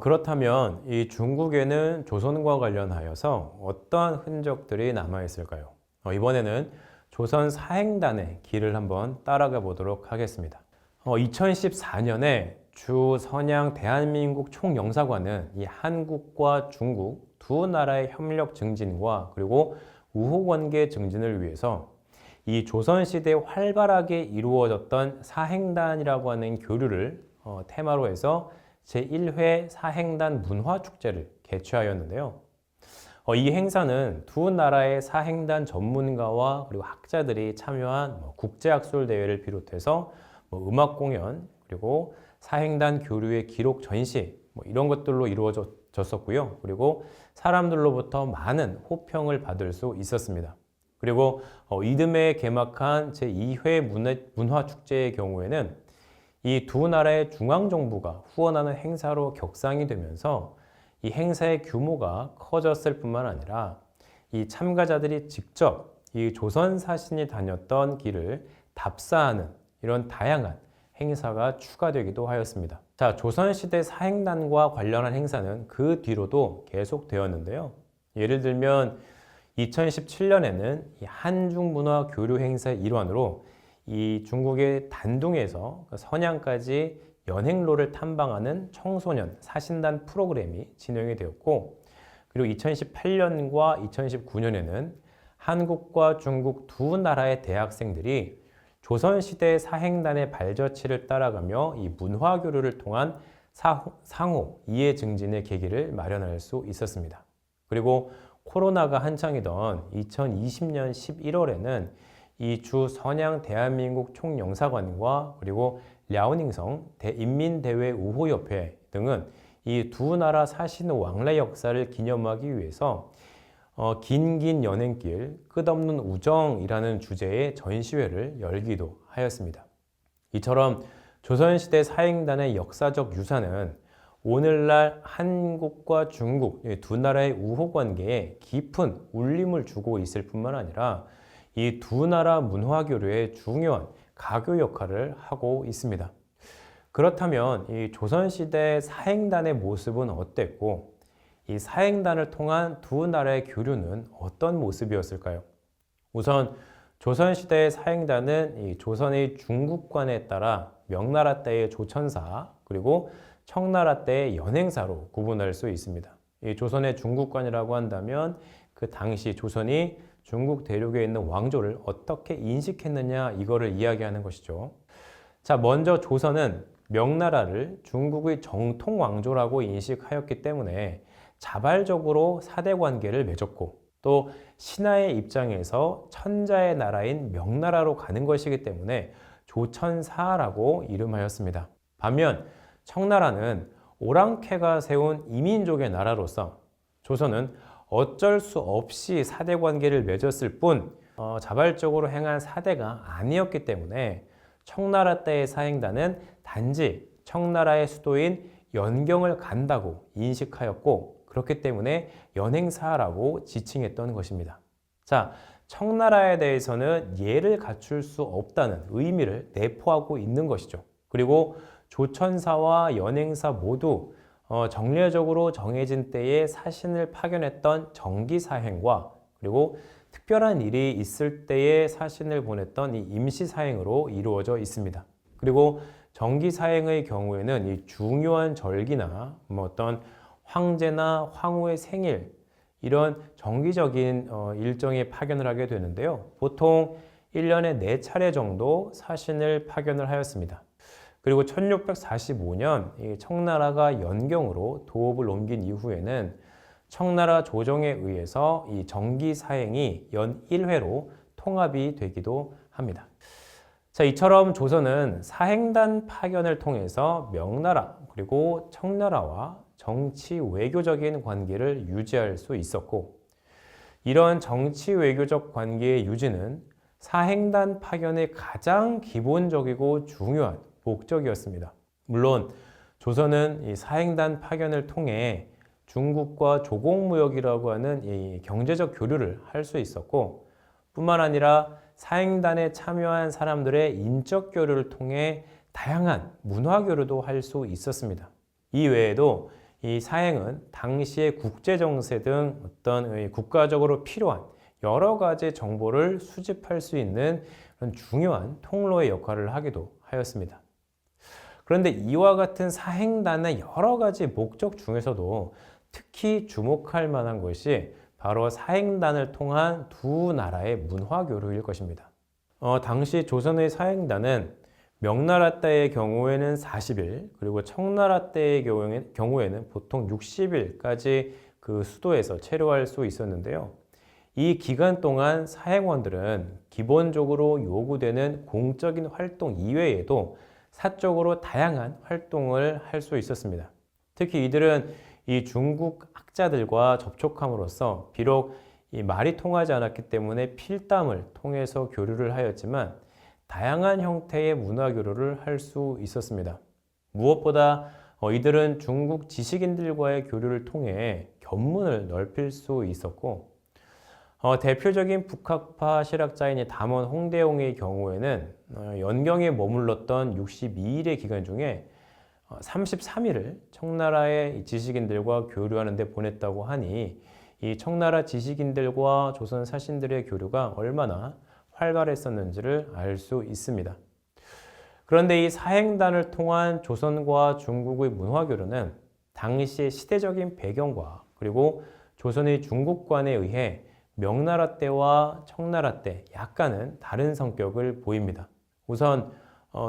그렇다면 이 중국에는 조선과 관련하여서 어떠한 흔적들이 남아 있을까요? 이번에는 조선 사행단의 길을 한번 따라가 보도록 하겠습니다. 2014년에 주 선양 대한민국 총영사관은 이 한국과 중국 두 나라의 협력 증진과 그리고 우호 관계 증진을 위해서 이 조선시대에 활발하게 이루어졌던 사행단이라고 하는 교류를 테마로 해서 제1회 사행단 문화축제를 개최하였는데요. 이 행사는 두 나라의 사행단 전문가와 그리고 학자들이 참여한 국제학술 대회를 비롯해서 음악 공연, 그리고 사행단 교류의 기록 전시 이런 것들로 이루어졌었고요. 그리고 사람들로부터 많은 호평을 받을 수 있었습니다. 그리고 이듬해 개막한 제2회 문화축제의 경우에는 이 두 나라의 중앙정부가 후원하는 행사로 격상이 되면서 이 행사의 규모가 커졌을 뿐만 아니라 이 참가자들이 직접 이 조선 사신이 다녔던 길을 답사하는 이런 다양한 행사가 추가되기도 하였습니다. 자, 조선시대 사행단과 관련한 행사는 그 뒤로도 계속되었는데요. 예를 들면 2017년에는 이 한중문화 교류 행사의 일환으로 이 중국의 단둥에서 선양까지 연행로를 탐방하는 청소년 사신단 프로그램이 진행이 되었고, 그리고 2018년과 2019년에는 한국과 중국 두 나라의 대학생들이 조선시대 사행단의 발자취를 따라가며 이 문화교류를 통한 상호 이해 증진의 계기를 마련할 수 있었습니다. 그리고 코로나가 한창이던 2020년 11월에는 이 주 선양 대한민국 총영사관과 그리고 랴오닝성 대인민대회 우호협회 등은 이 두 나라 사신 왕래 역사를 기념하기 위해서 긴 연행길 끝없는 우정이라는 주제의 전시회를 열기도 하였습니다. 이처럼 조선시대 사행단의 역사적 유산은 오늘날 한국과 중국 두 나라의 우호 관계에 깊은 울림을 주고 있을 뿐만 아니라 이 두 나라 문화 교류에 중요한 가교 역할을 하고 있습니다. 그렇다면 이 조선시대 사행단의 모습은 어땠고 이 사행단을 통한 두 나라의 교류는 어떤 모습이었을까요? 우선 조선시대의 사행단은 이 조선의 중국관에 따라 명나라 때의 조천사 그리고 청나라 때의 연행사로 구분할 수 있습니다. 이 조선의 중국관이라고 한다면 그 당시 조선이 중국 대륙에 있는 왕조를 어떻게 인식했느냐 이거를 이야기하는 것이죠. 자, 먼저 조선은 명나라를 중국의 정통 왕조라고 인식하였기 때문에 자발적으로 사대 관계를 맺었고 또 신하의 입장에서 천자의 나라인 명나라로 가는 것이기 때문에 조천사라고 이름하였습니다. 반면 청나라는 오랑캐가 세운 이민족의 나라로서 조선은 어쩔 수 없이 사대 관계를 맺었을 뿐 자발적으로 행한 사대가 아니었기 때문에 청나라 때의 사행단은 단지 청나라의 수도인 연경을 간다고 인식하였고 그렇기 때문에 연행사라고 지칭했던 것입니다. 자, 청나라에 대해서는 예를 갖출 수 없다는 의미를 내포하고 있는 것이죠. 그리고 조천사와 연행사 모두 정례적으로 정해진 때에 사신을 파견했던 정기사행과 그리고 특별한 일이 있을 때에 사신을 보냈던 이 임시사행으로 이루어져 있습니다. 그리고 정기사행의 경우에는 이 중요한 절기나 어떤 황제나 황후의 생일 이런 정기적인 일정에 파견을 하게 되는데요. 보통 1년에 4차례 정도 사신을 파견을 하였습니다. 그리고 1645년 청나라가 연경으로 도읍을 옮긴 이후에는 청나라 조정에 의해서 이 정기사행이 연 1회로 통합이 되기도 합니다. 자, 이처럼 조선은 사행단 파견을 통해서 명나라 그리고 청나라와 정치 외교적인 관계를 유지할 수 있었고 이런 정치 외교적 관계의 유지는 사행단 파견의 가장 기본적이고 중요한 목적이었습니다. 물론 조선은 이 사행단 파견을 통해 중국과 조공무역이라고 하는 이 경제적 교류를 할 수 있었고 뿐만 아니라 사행단에 참여한 사람들의 인적 교류를 통해 다양한 문화 교류도 할 수 있었습니다. 이 외에도 이 사행은 당시의 국제 정세 등 어떤 국가적으로 필요한 여러 가지 정보를 수집할 수 있는 그런 중요한 통로의 역할을 하기도 하였습니다. 그런데 이와 같은 사행단의 여러 가지 목적 중에서도 특히 주목할 만한 것이 바로 사행단을 통한 두 나라의 문화 교류일 것입니다. 당시 조선의 사행단은 명나라 때의 경우에는 40일, 그리고 청나라 때의 경우에는 보통 60일까지 그 수도에서 체류할 수 있었는데요. 이 기간 동안 사행원들은 기본적으로 요구되는 공적인 활동 이외에도 사적으로 다양한 활동을 할 수 있었습니다. 특히 이들은 이 중국 학자들과 접촉함으로써 비록 이 말이 통하지 않았기 때문에 필담을 통해서 교류를 하였지만 다양한 형태의 문화 교류를 할 수 있었습니다. 무엇보다 이들은 중국 지식인들과의 교류를 통해 견문을 넓힐 수 있었고 대표적인 북학파 실학자인 담원 홍대용의 경우에는 연경에 머물렀던 62일의 기간 중에 33일을 청나라의 지식인들과 교류하는 데 보냈다고 하니 이 청나라 지식인들과 조선 사신들의 교류가 얼마나 활발했었는지를 알 수 있습니다. 그런데 이 사행단을 통한 조선과 중국의 문화 교류는 당시의 시대적인 배경과 그리고 조선의 중국관에 의해 명나라 때와 청나라 때 약간은 다른 성격을 보입니다. 우선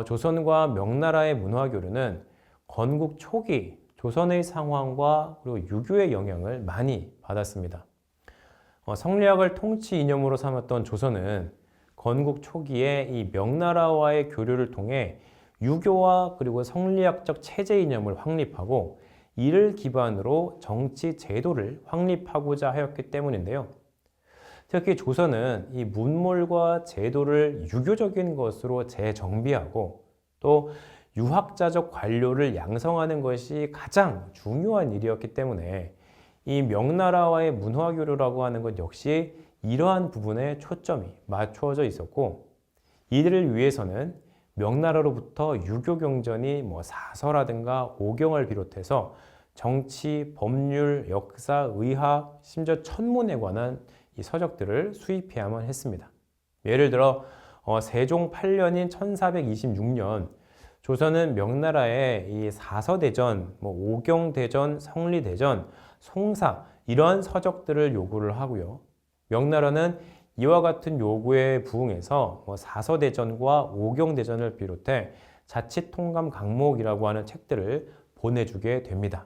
조선과 명나라의 문화 교류는 건국 초기 조선의 상황과 그리고 유교의 영향을 많이 받았습니다. 성리학을 통치 이념으로 삼았던 조선은 건국 초기에 이 명나라와의 교류를 통해 유교와 그리고 성리학적 체제 이념을 확립하고 이를 기반으로 정치 제도를 확립하고자 하였기 때문인데요. 특히 조선은 이 문물과 제도를 유교적인 것으로 재정비하고 또 유학자적 관료를 양성하는 것이 가장 중요한 일이었기 때문에 이 명나라와의 문화교류라고 하는 것 역시 이러한 부분에 초점이 맞추어져 있었고 이들을 위해서는 명나라로부터 유교 경전이 사서라든가 오경을 비롯해서 정치, 법률, 역사, 의학, 심지어 천문에 관한 이 서적들을 수입해야만 했습니다. 예를 들어 세종 8년인 1426년 조선은 명나라에 이 사서대전, 오경대전, 성리대전, 송사 이러한 서적들을 요구를 하고요. 명나라는 이와 같은 요구에 부응해서 사서대전과 오경대전을 비롯해 자치통감 강목이라고 하는 책들을 보내주게 됩니다.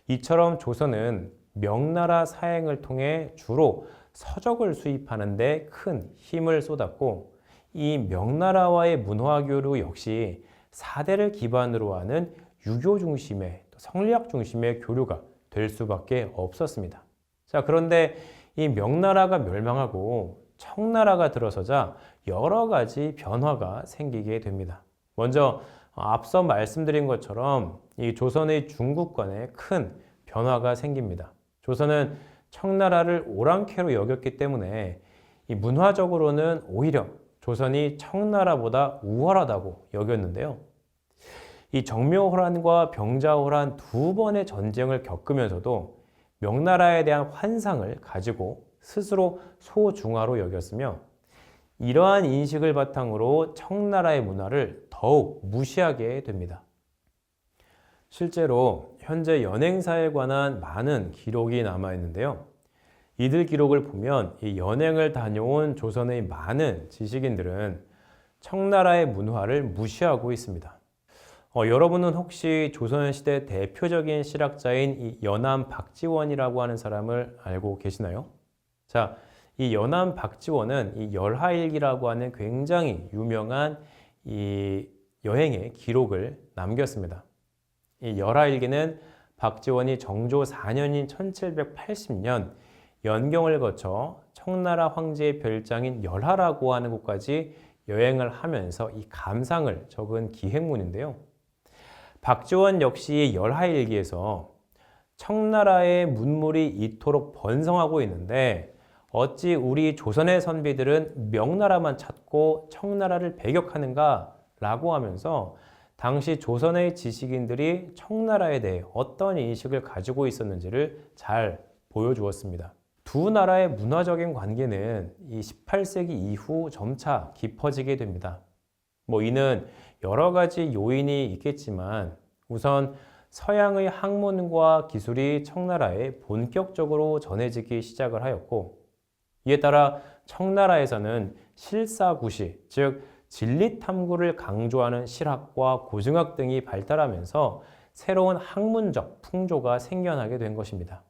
이처럼 조선은 명나라 사행을 통해 주로 서적을 수입하는 데 큰 힘을 쏟았고 이 명나라와의 문화교류 역시 사대를 기반으로 하는 유교 중심의 성리학 중심의 교류가 될 수밖에 없었습니다. 자, 그런데 이 명나라가 멸망하고 청나라가 들어서자 여러 가지 변화가 생기게 됩니다. 먼저 앞서 말씀드린 것처럼 이 조선의 중국관에 큰 변화가 생깁니다. 조선은 청나라를 오랑캐로 여겼기 때문에 이 문화적으로는 오히려 조선이 청나라보다 우월하다고 여겼는데요. 이 정묘호란과 병자호란 두 번의 전쟁을 겪으면서도 명나라에 대한 환상을 가지고 스스로 소중하로 여겼으며 이러한 인식을 바탕으로 청나라의 문화를 더욱 무시하게 됩니다. 실제로 현재 연행사에 관한 많은 기록이 남아있는데요. 이들 기록을 보면 이 연행을 다녀온 조선의 많은 지식인들은 청나라의 문화를 무시하고 있습니다. 여러분은 혹시 조선시대 대표적인 실학자인 이 연암 박지원이라고 하는 사람을 알고 계시나요? 자, 이 연암 박지원은 이 열하일기라고 하는 굉장히 유명한 이 여행의 기록을 남겼습니다. 이 열하일기는 박지원이 정조 4년인 1780년 연경을 거쳐 청나라 황제의 별장인 열하라고 하는 곳까지 여행을 하면서 이 감상을 적은 기행문인데요. 박지원 역시 열하일기에서 청나라의 문물이 이토록 번성하고 있는데 어찌 우리 조선의 선비들은 명나라만 찾고 청나라를 배격하는가 라고 하면서 당시 조선의 지식인들이 청나라에 대해 어떤 인식을 가지고 있었는지를 잘 보여주었습니다. 두 나라의 문화적인 관계는 이 18세기 이후 점차 깊어지게 됩니다. 이는 여러 가지 요인이 있겠지만 우선 서양의 학문과 기술이 청나라에 본격적으로 전해지기 시작을 하였고, 이에 따라 청나라에서는 실사구시, 즉 진리 탐구를 강조하는 실학과 고증학 등이 발달하면서 새로운 학문적 풍조가 생겨나게 된 것입니다.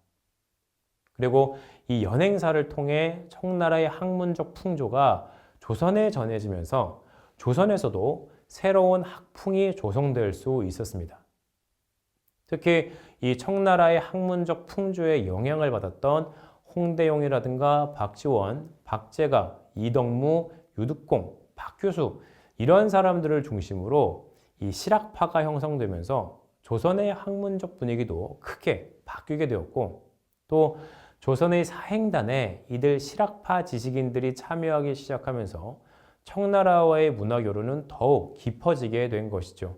그리고 이 연행사를 통해 청나라의 학문적 풍조가 조선에 전해지면서 조선에서도 새로운 학풍이 조성될 수 있었습니다. 특히 이 청나라의 학문적 풍조에 영향을 받았던 홍대용이라든가 박지원, 박제가, 이덕무, 유득공, 박규수 이런 사람들을 중심으로 이 실학파가 형성되면서 조선의 학문적 분위기도 크게 바뀌게 되었고, 또 조선의 사행단에 이들 실학파 지식인들이 참여하기 시작하면서 청나라와의 문화교류는 더욱 깊어지게 된 것이죠.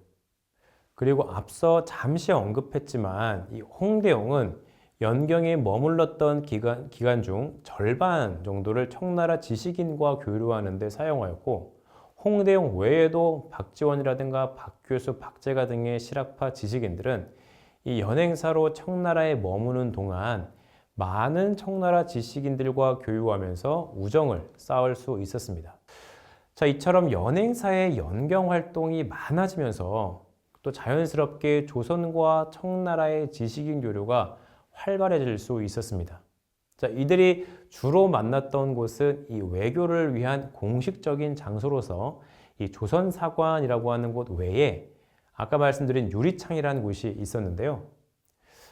그리고 앞서 잠시 언급했지만 이 홍대용은 연경에 머물렀던 기간 중 절반 정도를 청나라 지식인과 교류하는 데 사용하였고, 홍대용 외에도 박지원이라든가 박교수, 박제가 등의 실학파 지식인들은 이 연행사로 청나라에 머무는 동안 많은 청나라 지식인들과 교류하면서 우정을 쌓을 수 있었습니다. 자, 이처럼 연행사의 연경 활동이 많아지면서 또 자연스럽게 조선과 청나라의 지식인 교류가 활발해질 수 있었습니다. 자, 이들이 주로 만났던 곳은 이 외교를 위한 공식적인 장소로서 이 조선사관이라고 하는 곳 외에 아까 말씀드린 유리창이라는 곳이 있었는데요.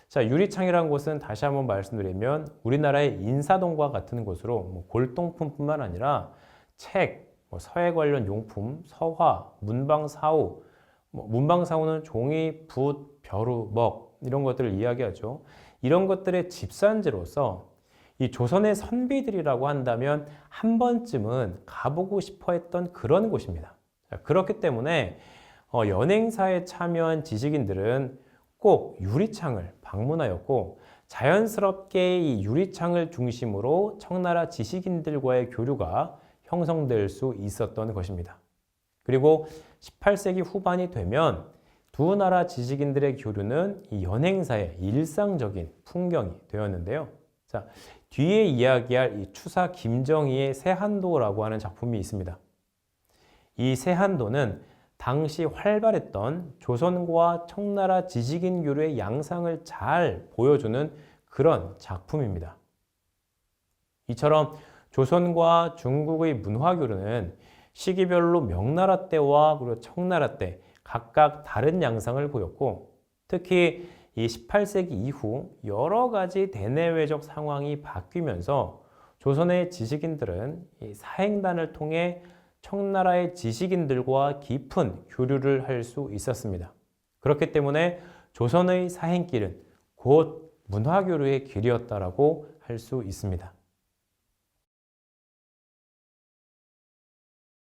자, 유리창이라는 곳은 다시 한번 말씀드리면 우리나라의 인사동과 같은 곳으로 골동품뿐만 아니라 책, 서예 관련 용품, 서화, 문방사우, 문방사우는 종이, 붓, 벼루, 먹 이런 것들을 이야기하죠. 이런 것들의 집산지로서 이 조선의 선비들이라고 한다면 한 번쯤은 가보고 싶어 했던 그런 곳입니다. 그렇기 때문에 연행사에 참여한 지식인들은 꼭 유리창을 방문하였고, 자연스럽게 이 유리창을 중심으로 청나라 지식인들과의 교류가 형성될 수 있었던 것입니다. 그리고 18세기 후반이 되면 두 나라 지식인들의 교류는 이 연행사의 일상적인 풍경이 되었는데요. 자, 뒤에 이야기할 이 추사 김정희의 세한도라고 하는 작품이 있습니다. 이 세한도는 당시 활발했던 조선과 청나라 지식인 교류의 양상을 잘 보여주는 그런 작품입니다. 이처럼 조선과 중국의 문화 교류는 시기별로 명나라 때와 그리고 청나라 때 각각 다른 양상을 보였고, 특히 이 18세기 이후 여러 가지 대내외적 상황이 바뀌면서 조선의 지식인들은 이 사행단을 통해 청나라의 지식인들과 깊은 교류를 할 수 있었습니다. 그렇기 때문에 조선의 사행길은 곧 문화교류의 길이었다라고 할 수 있습니다.